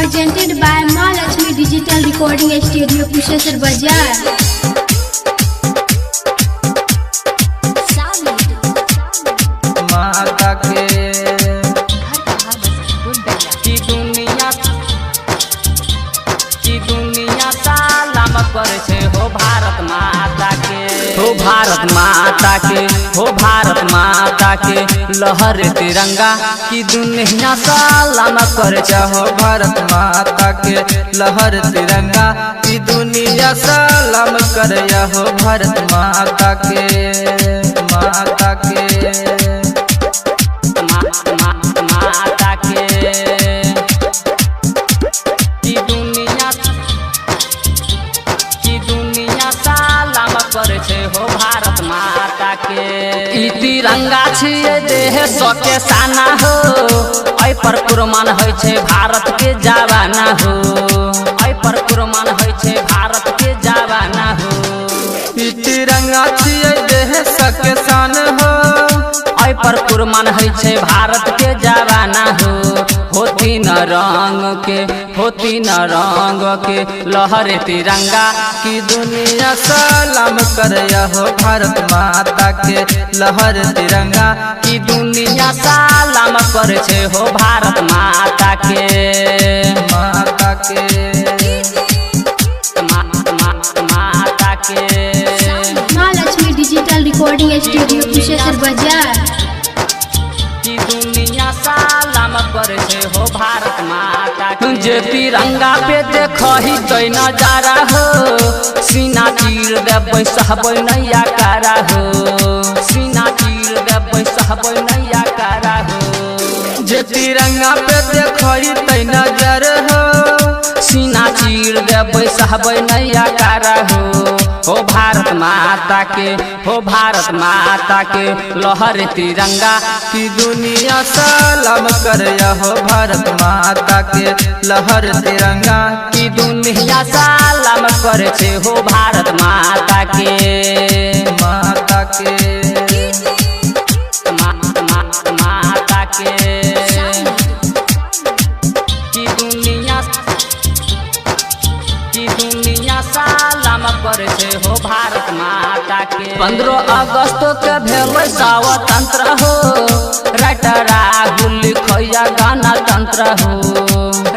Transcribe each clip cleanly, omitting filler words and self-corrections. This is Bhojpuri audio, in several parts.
presented by Mahalakshmi Digital Recording Studio, Kushesar Bazaar. माता के की दुनिया सलाम करे छे हो भारत माता के, हो भारत माता के, हो भारत माता के लहर तिरंगा की दुनिया सलाम करे छे हो भारत माता के लहर तिरंगा की दुनिया सलाम करे हो भारत माता के माता के माता के की दुनिया सलाम करे छे हो भारत माता के। ई तिरंगा छिए देह सके साना हो, ऐ पर कुर्बान होय छे भारत के जवाना हो, ऐ पर कुर्बान होय छे भारत के जवाना हो। ई तिरंगा छिए देह सके सान हो, ऐ पर कुर्बान होय छे भारत के जवाना हो। होती न रंग के, होती न रंग के लहर तिरंगा की दुनिया सलाम करे हो भारत माता के लहर तिरंगा की दुनिया सलाम करे छे हो भारत माता के माता के माता के। Mahalakshmi Digital Recording Studio, Kushesar Bazaar. की दुनिया सलाम करे छे हो भारत माता के। जे तिरंगा पे देखही तो नजारा हो, सीना चीर देबै सहबै नैया कारा हो, सीना चीर देबै सहबै नैया कारा हो। जे तिरंगा पे देखही तो नजर हो, सीना चीर देबै सहबै नैया कारा हो। हो भारत माता के, हो भारत माता के लहर तिरंगा की दुनिया सलाम करे हो भारत माता के लहर तिरंगा की दुनिया सलाम करे छे हो भारत माता के माता के माता के। की दुनिया सलाम करे छे हो भारत माता के। 15 अगस्त के भेल स्वतंत्र हो, राइटर राहुल लिखैया गाना तंत्र हो,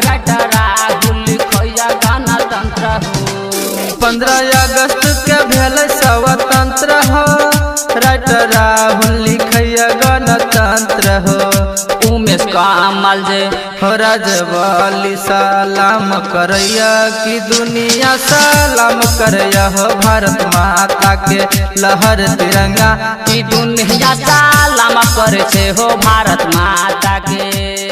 राइटर राहुल लिखैया गाना तंत्र हो। 15 अगस्त के भेल स्वतंत्र हो, राइटर राहुल लिखैया गाना तंत्र हो। उमेश कामल जे हो राजवाली सलाम करैया की दुनिया सलाम करैया हो भारत माता के लहर तिरंगा की दुनिया सलाम करे छे हो भारत माता के।